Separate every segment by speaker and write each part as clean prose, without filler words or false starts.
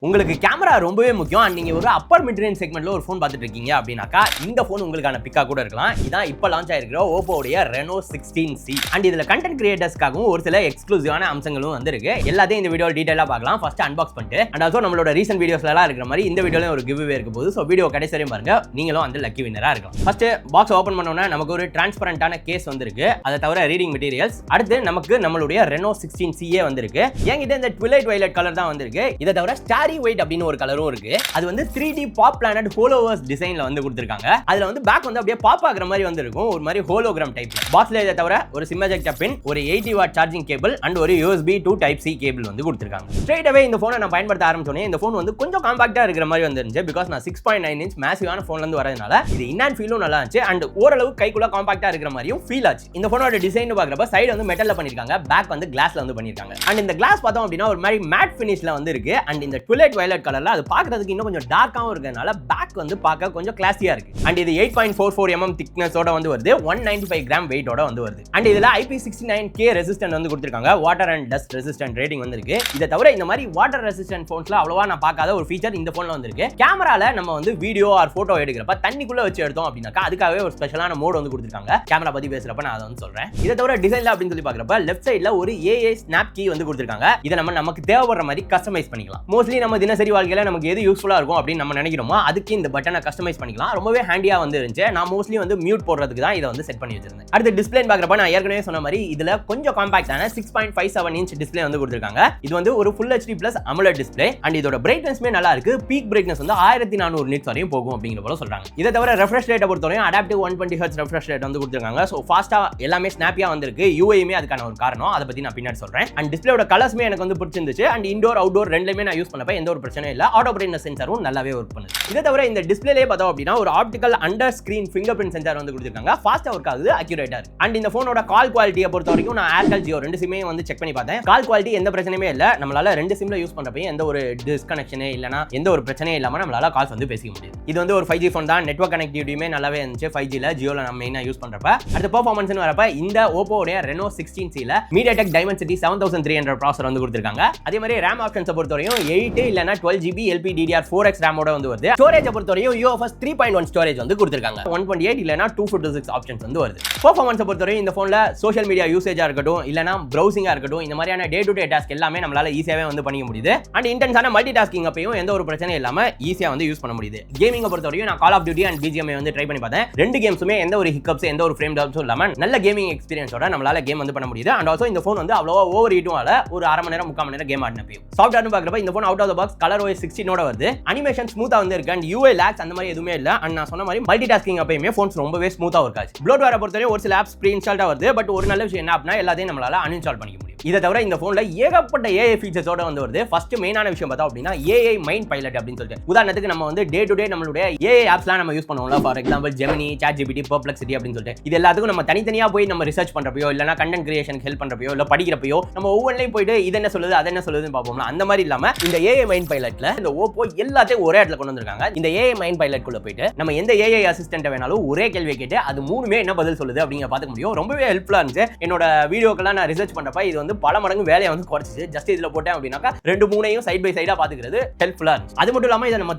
Speaker 1: உங்களுக்கு கேமரா ரொம்பவே முக்கியம் அண்ட் நீங்க ஒரு அப்பர் மிட் ரேஞ்ச் செக்மெண்ட்ல ஒரு ஃபோன் பார்த்துட்டு இருக்கீங்க அப்படின்னாக்கா இந்த ஃபோன் உங்களுக்கான பிக்கா கூட இருக்கலாம். இதான் இப்போ லான்ச் ஆயிருக்கிற ஓப்போடைய ரெனோ 16C அண்ட் இதுல கண்டென்ட் கிரியேட்டர்ஸ்க்காகவும் ஒரு சில எக்ஸ்க்ளூசிவான அம்சங்களும் வந்திருக்கு. எல்லாத்தையும் இந்த வீடியோ டீடைலா பார்க்கலாம். ஃபர்ஸ்ட் அன்பாக்ஸ் பண்ணிட்டு அண்ட் ஆல்சோ நம்மளோட ரீசன்ட் வீடியோஸ்ல எல்லாம் இருக்கிற மாதிரி இந்த வீடியோலயும் ஒரு கிவ் அவே இருக்க போது. ஸோ வீடியோ கடைசி வரையும் பாருங்க, நீங்களும் அந்த லக்கி வின்னரா இருக்கலாம். ஃபர்ஸ்ட் பாக்ஸ் ஓபன் பண்ணோம்னா நமக்கு ஒரு டிரான்ஸ்பரண்டான கேஸ் வந்திருக்கு. அதை தவிர ரீடிங் மெட்டீரியல்ஸ். அடுத்து நமக்கு நம்மளுடைய ரெனோ 16C வந்திருக்கு. என்கிட்ட இந்த ட்விலைட் வயலட் கலர் தான் வந்திருக்கு. இதை தவிர ஸ்டாரி ஒயிட் அப்படின்னு ஒரு கலரும் இருக்கு. அது வந்து 3D பாப் பிளானட் ஹோலோவர்ஸ் டிசைன்ல வந்து கொடுத்திருக்காங்க. அதுல வந்து பேக் வந்து அப்படியே பாப் ஆகுற மாதிரி வந்திருக்கும், ஒரு மாதிரி ஹோலோகிராம் டைப். பாக்ஸ்ல இதை தவிர ஒரு சிம் எஜெக்டர் பின், ஒரு 80 வாட் சார்ஜிங் கேபிள் அண்ட் ஒரு USB to Type C cable வந்து கொடுத்திருக்காங்க. ஸ்ட்ரைட் அவே இந்த போனை நான் பயன்படுத்த ஆரம்பிச்சோனே இந்த போன் வந்து கொஞ்சம் காம்பாக்டா இருக்கிற மாதிரி வந்துருந்துச்சு. பிகாஸ் நான் 6.9 இன்ச் மேசிவான போன்ல இருந்து வரதுனால இது இன் ஃபீலும் நல்லா இருந்துச்சு அண்ட் ஓரளவு கைக்குள்ள காம்பாக்டா இருக்கிற மாதிரியும் ஃபீல் ஆச்சு. இந்த போனோட டிசைன் பாக்குறப்ப சைடு வந்து மெட்டல்ல பண்ணிருக்காங்க, பேக் வந்து கிளாஸ்ல வந்து பண்ணிருக்காங்க. அண்ட் இந்த கிளாஸ் பார்த்தோம் அப்படின்னா ஒரு மாதிரி மேட் ஃபினிஷ்ல வந்து இருக்கு. அண்ட் இந்த ட்விலைட் வயலட் கலர்ல அது பார்க்கிறதுக்கு இன்னும் கொஞ்சம் டார்க்காவும் இருக்கறனால பேக் வந்து பார்க்க கொஞ்சம் கிளாஸியா இருக்கு. அண்ட் இது 8.44 mm thickness ஓட வந்து வருது, 195 கிராம் weight ஓட வந்து வருது. அண்ட் இதுல IP69K ரெசிஸ்டன்ட் வந்து கொடுத்திருக்காங்க. Water and dust resistant rating வந்து இருக்கு. இத தவிர இந்த மாதிரி வாட்டர் ரெசிஸ்டன்ட் போன்ஸ்ல அவ்வளவா நான் பார்க்காத ஒரு ஃபீச்சர் இந்த போன்ல வந்திருக்கு. கேமரால நம்ம வந்து வீடியோ ஆர் போட்டோ எடுக்கிறப்ப தண்ணிக்குள்ள வச்சு எடுத்தோம் அப்படின்னாக்கா அதுக்காகவே ஒரு ஸ்பெஷலான மோட் வந்து கொடுத்திருக்காங்க. கேமரா பத்தி பேசுறப்ப நான் அதை வந்து சொல்றேன். இத தவிர டிசைன்ல அப்படின்னு சொல்லி பார்க்கறப்ப லெஃப்ட் சைடுல ஒரு AI ஸ்னாப் கீ வந்து கொடுத்திருக்காங்க. இத நம்ம நமக்கு தேவைப்படுற மாதிரி கஸ்டமைஸ் பண்ணிக்கலாம். மோஸ்ட்லி நம்ம தினசரி வாழ்க்கையில நமக்கு எது யூஸ்ஃபுல்லா இருக்கும் அப்படின்னு நம்ம நினைக்கிறோமோ அதுக்கு இந்த பட்டனை கஸ்டமைஸ் பண்ணிக்கலாம். ரொம்பவே ஹேண்டியா வந்து இருந்துச்சு. நான் மோஸ்ட்லி வந்து மியூட் போடுறதுக்கு தான் இதை வந்து செட் பண்ணி வச்சிருந்தேன். அடுத்து டிஸ்ப்ளே பார்க்கறப்ப நான் ஏற்கனவே சொன்ன மாதிரி இதுல கொஞ்சம் காம்பாக்டான 6.57 இன்ச் டிஸ்ப்ளே வந்து கொடுத்திருக்காங்க. இது வந்து ஒரு Full HD Plus AMOLED display and இதோட பிரைட்னஸ்மே நல்லா இருக்கு. பீக் பிரைட்னஸ் வந்து 1400 நிட்ஸ் வரையும் போகும் அப்படிங்கிற போல சொல்றாங்க. இதை தவிர ரெஃப்ரெஷ் ரேட்டை பொறுத்தவரையும் அடாப்டிவ் 120 Hz ரெஃப்ரெஷ் ரேட் வந்து கொடுத்திருக்காங்க. சோ ஃபாஸ்டா எல்லாமே ஸ்னாப்பியா வந்திருக்கு. UIமே அதுக்கான ஒரு காரணம். அதை பத்தி நான் பின்னாடி சொல்றேன். அண்ட் டிஸ்ப்ளேயோட கலர்ஸ்மே எனக்கு வந்து பிடிச்சிருந்துச்சு. அண்ட் இன்டோர் அவுட்டோர் ரெண்டுலயுமே நான் யூஸ் பண்ணப்ப எந்த ஒரு பிரச்சனையும் இல்ல. ஆட்டோ பிரைட்னஸ் சென்சாரும் நல்லாவே ஒர்க் பண்ணுது. இதை தவிர இந்த டிஸ்ப்ளேலே பார்த்தோம் அப்படின்னா ஒரு optical under screen finger print sensor வந்து கொடுத்திருக்காங்க. ஃபாஸ்டா ஒர்க் ஆகுது, அக்யூரேட்டா இருக்கு. அண்ட் இந்த போனோட கால் குவாலிட்டியை பொறுத்த வரைக்கும் நான் ஏர்டெல் ஜியோ ரெண்டு சிம்மே வந்து செக் பண்ணி பார்த்தேன். கால் குவாலிட்டி எந்த பிரச்சனையுமே இல்ல. நம்மளால ரெண்டு சிம்ல யூஸ் பண்றப்ப எந்த ஒரு டிஸ்கனெக்ஷனே இல்லனா எந்த ஒரு பிரச்சனையும் இல்லாம நம்மளால கால்ஸ் வந்து பேசிக்க முடியுது. இது வந்து ஒரு 5G ஃபோன் தான். நெட்வொர்க் கனெக்டிவிட்டியுமே நல்லாவே இருந்துச்சு 5Gல. ஜியோல நம்ம மெயினா யூஸ் பண்றப்ப அடுத்த பெர்ஃபார்மன்ஸ்னு வரப்ப இந்த ஓப்போடைய ரெனோ 16Cல MediaTek Dimensity 7300 ப்ராசஸர் வந்து கொடுத்திருக்காங்க. அதே மாதிரி RAM ஆப்ஷன்ஸ் பொறுத்தவரையும் 8 இல்லனா 12GB LPDDR4X RAM ஓட வந்து வருது. ஸ்டோரேஜ் பொறுத்தவரையும் UFS 3.1 ஸ்டோரேஜ் வந்து கொடுத்திருக்காங்க. 128 இல்லனா 256 ஆப்ஷன்ஸ் வந்து வருது. பெர்ஃபார்மன்ஸ் பொறுத்தவரையும் இந்த போன்ல சோஷியல் மீடியா யூசேஜா இருக்கட்டும் இல்லனா ப்ரௌசிங்கா இருக்கட்டும் இந்த மாதிரியான டே டு டே டாஸ்க் எல்லாமே நம்மளால ஈஸியாவே வந்து பண்ணிக்க முடியுது. அண்ட் இன்டென்ஸான மல்டி டாஸ்கிங் அப்பயும் எந்த ஒரு பிரச்சனையும் இல்லாம ஈஸியா வந்து யூஸ் பண்ண முடியுது. கேமிங் பொறுத்தவரையும் நான் கால் ஆஃப் டியூட்டி அண்ட் BGMI வந்து ட்ரை பண்ணி பார்த்தேன். ரெண்டு கேம்ஸுமே எந்த ஒரு ஹிக்கப்ஸ் எந்த ஒரு ஃப்ரேம் ட்ராப்ஸும் இல்லாம நல்ல கேமிங் எக்ஸ்பீரியன்ஸோட நம்மளால கேம் வந்து பண்ண முடியுது. அண்ட் ஆல்சோ இந்த போன் வந்து அவ்வளவா ஓவர் ஹீட்டும் ஆல ஒரு அரை மணி நேரம் 3/4 மணி நேரம் கேம் ஆடினப்பயும். சாஃப்ட்வேர்னு பார்க்கறப்ப இந்த phone out of the box ColorOS 16 ஓட வருது. அனிமேஷன் ஸ்மூத்தா வந்து இருக்கு. அண்ட் UI லாக்ஸ் அந்த மாதிரி எதுவுமே இல்ல. அண்ட் நான் சொன்ன மாதிரி மல்டி டாஸ்கிங் அப்பயுமே போன்ஸ் ரொம்பவே ஸ்மூத்தா ஒர்க் ஆச்சு. ப்ளோட்வேரை பொறுத்தவரை ஒரு சில ஆப்ஸ் ப்ரீ இன்ஸ்டால்டா வருது. பட் ஒரு நல்ல விஷயம் என்ன அப்படின்னா எல்லாத்தையும் நம்மளால அன்இன்ஸ்டால் பண்ணிக்க முடியும். இதை தவிர இந்த போன்ல ஏகப்பட்ட AI ஃபீச்சர்ஸோட வந்து வருது. ஃபர்ஸ்ட் மெயினான விஷயம் பார்த்தா அப்படின்னா AI மைண்ட் பைலட் அப்படின்னு சொல்லிட்டு உதாரணத்துக்கு நம்ம வந்து டே டு டே நம்மளுடைய AI ஆப்ஸ்லாம் நம்ம யூஸ் பண்ணுவோம்ல. For example Gemini, ChatGPT, Perplexity அப்படின்னு சொல்லிட்டு இது எல்லாத்துக்கும் நம்ம தனித்தனியா போய் நம்ம ரிசர்ச் பண்றப்பயோ இல்லனா கண்டென்ட் கிரியேஷனுக்கு ஹெல்ப் பண்றப்பயோ இல்ல படிக்கிறப்பயோ நம்ம ஒவ்வொன்றையும் போயிட்டு இது என்ன சொல்லுது அது என்ன சொல்லுதுன்னு பார்ப்போம்ல. அந்த மாதிரி இல்லாம இந்த AI மைண்ட் பைலட்ல இந்த ஓப்போ எல்லாத்தையும் ஒரே இடத்துல கொண்டு வந்திருக்காங்க. இந்த AI மைண்ட் பைலட் குள்ள போயிட்டு நம்ம எந்த AI அசிஸ்டன்ட் வேணாலும் ஒரே கேள்வியை கேட்டு அது மூணுமே என்ன பதில் சொல்லுது அப்படிங்க பார்த்துக்க முடியும். ரொம்பவே ஹெல்ப்ஃபுல்லா இருந்துச்சு. என்னோட வீடியோக்கெல்லாம் நான் ரிசர்ச் பண்றப்ப இது வந்து பல மடங்கு வேலையை வந்து குறைச்சிச்சு. ஜஸ்ட் இதுல போட்டேன் அப்படின்னாக்கா ரெண்டு மூணையும் சைட் பை சைடா பாத்துக்கிறது ஹெல்ப்ஃபுல்லா இருந்துச்சு. அது மட்டும் இல்லாம இதை நம்ம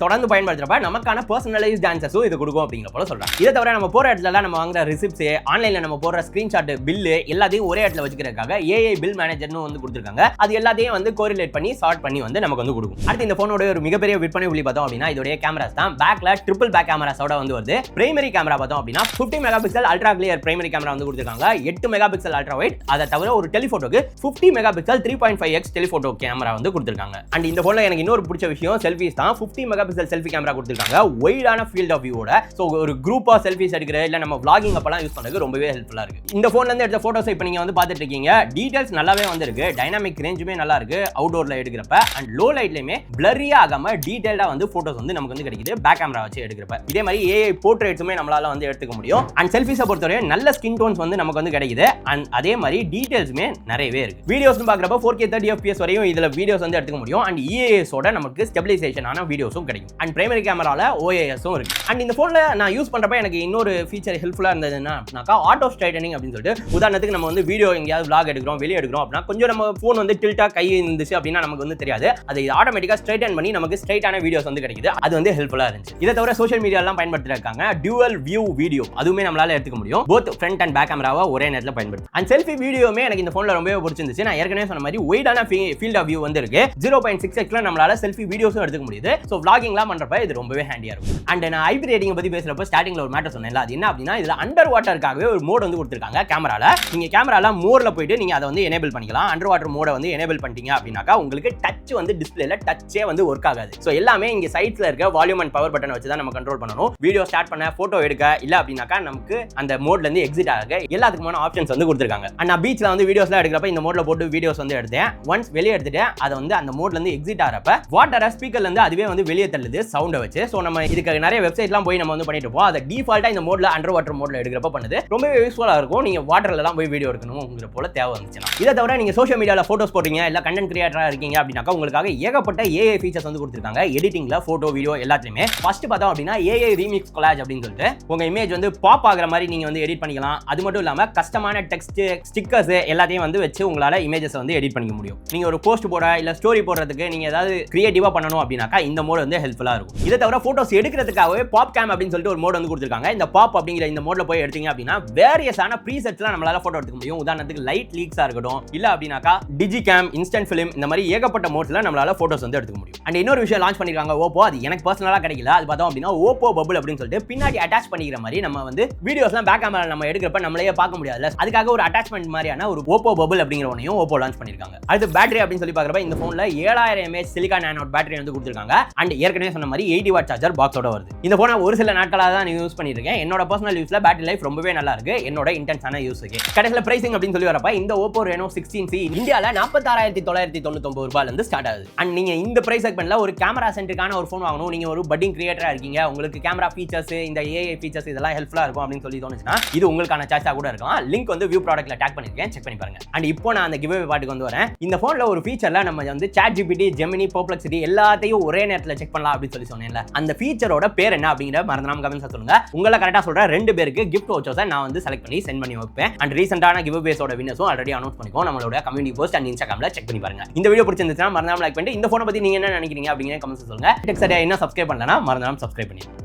Speaker 1: தொடர்ந்து பயன்படுத்துறப்ப நமக்கான பர்சனலைஸ்ட் ஆன்சர்ஸும் இது கொடுக்கும் அப்படிங்கிற போல சொல்றாங்க. இதை தவிர நம்ம போற இடத்துல நம்ம வாங்குற ரிசிப்ட்ஸ், ஆன்லைன்ல நம்ம போடுற ஸ்கிரீன்ஷாட், பில்லு எல்லாத்தையும் ஒரே இடத்துல வச்சுக்கிறதுக்காக AI பில் மேனேஜர்னு வந்து கொடுத்திருக்காங்க. அது எல்லாத்தையும் வந்து கோரிலேட் பண்ணி சார்ட் பண்ணி வந்து நமக்கு வந்து கொடுக்கும். அடுத்து இந்த போனோட ஒரு மிகப்பெரிய விற்பனை புள்ளி பார்த்தோம் அப்படின்னா இதோட கேமராஸ் தான். பேக்ல ட்ரிபிள் பேக் கேமராஸோட வந்து வருது. பிரைமரி கேமரா பார்த்தோம் அப்படின்னா 50 megapixel ultra clear primary camera வந்து கொடுத்திருக்காங்க. 8 மெகாபிக்சல் அல்ட்ரா வைட். அதை தவிர ஒரு டெலிஃபோட்டோக்கு 50 மெகாபிக்சல் 3.5x டெலிஃபோட்டோ கேமரா வந்து கொடுத்திருக்காங்க. அண்ட் இந்த போன்ல எனக்கு இன்னொரு பிடிச்ச விஷயம் செல்ஃபிஸ் தான். 50 மெகாபிக்சல் செல்ஃபி கேமரா கொடுத்திருக்காங்க. வைடான ஃபீல்ட் ஆஃப் வியூவோட. சோ ஒரு குரூப்பா செல்ஃபிஸ் எடுக்கிற இல்ல நம்ம vlogging அப்பலாம் யூஸ் பண்றதுக்கு ரொம்பவே ஹெல்ப்ஃபுல்லா இருக்கு. இந்த போன்ல இருந்து எடுத்த போட்டோஸ் இப்போ நீங்க வந்து பார்த்துட்டு இருக்கீங்க. டீடைல்ஸ் நல்லாவே வந்திருக்கு. டைனாமிக் ரேஞ்சுமே நல்லா இருக்கு. அவுட்டோர்ல எடுக்கிறப்ப அண்ட் லோ லைட்லயுமே பிளரியா ஆகாம டீடைல்டா வந்து போட்டோஸ் வந்து நமக்கு வந்து கிடைக்குது பேக் கேமரா வச்சு எடுக்கிறப்ப. இதே மாதிரி AI போர்ட்ரேட்ஸுமே நம்மளால வந்து எடுத்துக்க முடியும். அண்ட் செல்ஃபிஸை பொறுத்தவரை நல்ல ஸ்கின் டோன்ஸ் வந்து நமக்கு வந்து கிடைக்குது. அண்ட் அதே மாதிரி டீடைல்ஸுமே நிறையவே இருக்கு. இருக்கு. வீடியோஸ் பாக்குறப்ப 4K 30 FPS வரையும் இதுல வீடியோஸ் வந்து எடுத்துக்க முடியும். அண்ட் EAS ஓட நமக்கு ஸ்டெபிலைசேஷன் ஆன வீடியோஸும் கிடைக்கும். அண்ட் பிரைமரி கேமரால OIS-உம் இருக்கு. அண்ட் இந்த போன்ல நான் யூஸ் பண்றப்ப எனக்கு இன்னொரு ஃபீச்சர் ஹெல்ப்ஃபுல்லா இருந்தது என்னன்னாக்கா ஆட்டோ ஸ்ட்ரைட்டனிங் அப்படின்னு சொல்லிட்டு, உதாரணத்துக்கு நம்ம வந்து வீடியோ எங்கேயாவது vlog எடுக்கிறோம், வெளியே எடுக்கிறோம் அப்படின்னா கொஞ்சம் நம்ம போன் வந்து டில்ட்டா கை இருந்துச்சு அப்படின்னா நமக்கு வந்து தெரியாது. அது ஆட்டோமேட்டிக்கா ஸ்ட்ரைட்டன் பண்ணி நமக்கு ஸ்ட்ரைட்டான வீடியோஸ் வந்து கிடைக்குது. அது வந்து ஹெல்ப்ஃபுல்லா இருந்துச்சு. இதை தவிர சோஷியல் மீடியா எல்லாம் பயன்படுத்திருக்காங்க டியூவல் வியூ வீடியோ, அதுவுமே நம்மளால எடுத்துக்க முடியும். போத் ஃப்ரண்ட் அண்ட் பேக் கேமராவை ஒரே நேரத்தில் பயன்படுத்தும். அண்ட் செல்ஃபி வீடியோமே எனக்கு இந்த போன்ல ரொம்பவே பிடிச்சிருந்துச்சு. நான் ஏற்கனவே சொன்ன மாதிரி ஒய்டான ஃபீல்ட் ஆஃப் வியூ வந்து இருக்கு. 0.6x நம்மளால செல்ஃபி வீடியோஸும் எடுத்துக்க முடியுது. ஸோ vloggingலாம் பண்றப்ப இது ரொம்பவே ஹேண்டியா இருக்கும். அண்ட் நான் ஐபி ரேட்டிங் பத்தி பேசுறப்ப ஸ்டார்டிங்ல ஒரு மேட்டர் சொன்னேன்ல, அது என்ன அப்படின்னா இதுல அண்டர் வாட்டருக்காகவே ஒரு மோட் வந்து கொடுத்திருக்காங்க கேமரால. நீங்க கேமரால மோட்ல போயிட்டு நீங்க அதை வந்து எனேபிள் பண்ணிக்கலாம். அண்டர் வாட்டர் மோட வந்து எனேபிள் பண்ணிட்டீங்க அப்படின்னாக்கா உங்களுக்கு டச் வந்து டிஸ்பிளேல டச்சே வந்து ஒர்க் ஆகாது. ஸோ எல்லாமே இங்க சைட்ஸ்ல இருக்க வால்யூம் அண்ட் பவர் பட்டனை வச்சு தான் நம்ம கண்ட்ரோல் பண்ணணும். வீடியோ ஸ்டார்ட் பண்ண, போட்டோ எடுக்க, இல்ல அப்படின்னாக்கா நமக்கு அந்த மோட்ல இருந்து எக்ஸிட் ஆக எல்லாத்துக்குமான ஆப்ஷன்ஸ் வந்து கொடுத்திருக்காங்க. அண்ட் நான் பீச்ல வந்து வீடியோஸ்லாம் எடுக்கிறப்ப இந்த மோட்ல போட்டு வீடியோஸ் வந்து எடுத்தேன். ஒன்ஸ் வெளியே எடுத்துட்டு அதை வந்து அந்த மோட்ல இருந்து எக்ஸிட் ஆகிறப்ப வாட்டரை ஸ்பீக்கர்ல இருந்து அதுவே வந்து வெளியே தள்ளுது சவுண்டை வச்சு. ஸோ நம்ம இதுக்கு நிறைய வெப்சைட்லாம் போய் நம்ம வந்து பண்ணிட்டு இருப்போம். அதை டிஃபால்ட்டா இந்த மோட்ல அண்டர் வாட்டர் மோட்ல எடுக்கிறப்ப பண்ணுது. ரொம்பவே யூஸ்ஃபுல்லா இருக்கும். நீங்க வாட்டர்ல எல்லாம் போய் வீடியோ எடுக்கணும்ங்கிற போல தேவை வந்துச்சுன்னா. இதை தவிர நீங்க சோஷியல் மீடியால போட்டோஸ் போடுறீங்க, இல்ல கண்டென்ட் கிரியேட்டரா இருக்கீங்க அப்படின்னாக்கா உங்களுக்காக ஏகப்பட்ட AI ஃபீச்சர்ஸ் வந்து கொடுத்திருக்காங்க. எடிட்டிங்ல போட்டோ வீடியோ எல்லாத்துலயுமே. ஃபர்ஸ்ட் பார்த்தோம் அப்படின்னா AI ரீமிக்ஸ் கொலாஜ் அப்படின்னு சொல்லிட்டு உங்க இமேஜ் வந்து பாப் ஆகிற மாதிரி நீங்க வந்து எடிட் பண்ணிக்கலாம். அது மட்டும் இல்லாம கஸ்டமான டெக்ஸ்ட், ஸ்டிக்கர்ஸ் எல்லாத்தையும் வந்து வச்சு உங்களால இமேஜஸ் வந்து எடிட் பண்ணிக்க முடியும். நீங்க ஒரு போஸ்ட் போட இல்ல ஸ்டோரி போடுறதுக்கு நீங்க ஏதாவது கிரியேட்டிவா பண்ணணும் அப்படின்னாக்கா இந்த மோட் வந்து ஹெல்ப்ஃபுல்லா இருக்கும். இதை தவிர போட்டோஸ் எடுக்கிறதுக்காகவே பாப் கேம் அப்படின்னு சொல்லிட்டு ஒரு மோட் வந்து கொடுத்திருக்காங்க. இந்த பாப் அப்படிங்கிற இந்த மோட்ல போய் எடுத்தீங்க அப்படின்னா வேரியஸான ப்ரீசெட்ஸ்லாம் நம்மளால போட்டோ எடுக்க முடியும். உதாரணத்துக்கு லைட் லீக்ஸா இருக்கட்டும், இல்ல அப்படின்னாக்கா டிஜி கேம், இன்ஸ்டன்ட் ஃபிலிம், இந்த மாதிரி ஏகப்பட்ட மோட்ஸ்ல நம்மளால போட்டோஸ் வந்து எடுக்க முடியும். அண்ட் இன்னொரு விஷயம் லான்ச் பண்ணிருக்காங்க ஓப்போ. அது எனக்கு பர்சனலா கிடைக்கல. அது பார்த்தோம் அப்படின்னா ஓப்போ பபிள் அப்படின்னு சொல்லிட்டு பின்னாடி அட்டாச் பண்ணிக்கிற மாதிரி நம்ம வந்து வீடியோஸ்லாம் பேக் கேமரா நம்ம எடுக்கிறப்ப நம்மளையே பார்க்க முடியாதுல, அதுக்காக ஒரு அட்டாச்மெண்ட் மாதிரியான ஒரு ஓப்போ பபிள் அப்படிங்கிற ஒன்றையும் ஓப்போ லான்ச் பண்ணிருக்காங்க. அடுத்து பேட்டரி அப்படின்னு சொல்லி பார்க்குறப்ப இந்த போன்ல 7000 mAh சிலிகான் ஆனோட் பேட்டரி வந்து கொடுத்திருக்காங்க. அண்ட் ஏற்கனவே சொன்ன மாதிரி 80 வாட் சார்ஜர் பாக்ஸோட வருது. இந்த போனை ஒரு சில நாட்களாக தான் யூஸ் பண்ணிட்டு இருக்கேன். என்னோட பர்சனல் யூஸ்ல பேட்டரி லைஃப் ரொம்பவே நல்லா இருக்கு. என்னோட இன்டென்ஸான யூஸுக்கு கடைசியில் பிரைசிங் அப்படின்னு சொல்லி வரப்ப இந்த ஓப்போ ரெனோ 16C இந்தியாவில் 46,999 ரூபாயில இருந்து ஸ்டார்ட் ஆகுது. அண்ட் நீங்க இந்த பிரைஸ் செக்மெண்ட்ல ஒரு கேமரா சென்ட்ரிக்கான ஒரு போன் வாங்கணும், நீங்க ஒரு பட்டிங் கிரியேட்டரா இருக்கீங்க, உங்களுக்கு கேமரா ஃபீச்சர்ஸ், இந்த AI ஃபீச்சர்ஸ் இதெல்லாம் ஹெல்ப்ஃபுல்லா இருக்கும் அப்படின்னு சொல்லி தோணுச்சுன்னா இது உங்களுக்கான சாய்ஸா கூட இருக்கலாம். லிங்க் வந்து வியூ ப்ராடக்ட்ல டேக் பண்ணிருக்கேன், செக் பண்ணி பாருங்க. அண்ட் இப்போ நான் அந்த கிவ்அவே பாட்டுக்கு வந்து வரேன். இந்த போன்ல ஒரு ஃபீச்சர்ல நம்ம வந்து ChatGPT, Gemini, Perplexity எல்லாத்தையும் ஒரே நேரத்தில் செக் பண்ணலாம் அப்படின்னு சொல்லி சொன்னேன்ல, அந்த ஃபீச்சரோட பேர் என்ன அப்படிங்கிற மறந்துடாம கமெண்ட்ஸ் சொல்லுங்க. உங்களை கரெக்டா சொல்ற 2 பேருக்கு கிஃப்ட் வவுச்சர்ஸை நான் வந்து செலக்ட் பண்ணி சென்ட் பண்ணி வைப்பேன். அண்ட் ரீசெண்டான கிவ்அவேஸோட வின்னர்ஸும் ஆல்ரெடி அனௌன்ஸ் பண்ணிக்கோ. நம்மளோட கம்யூனிட்டி போஸ்ட் அண்ட் இன்ஸ்டாகிராம்ல செக் பண்ணி பாருங்க. இந்த வீடியோ பிடிச்சிருந்துச்சுன்னா மறந்துடாம லைக் பண்ணிட்டு இந்த போனை பத்தி நீங்க என்ன நினைக்கிறீங்க அப்படிங்கிற கமெண்ட்ஸ் சொல்லுங்க. டெக் சரியா என்ன சப்ஸ்கிரைப் பண்ணலனா மறந்துடாம சப்ஸ்கிரைப் பண்ணி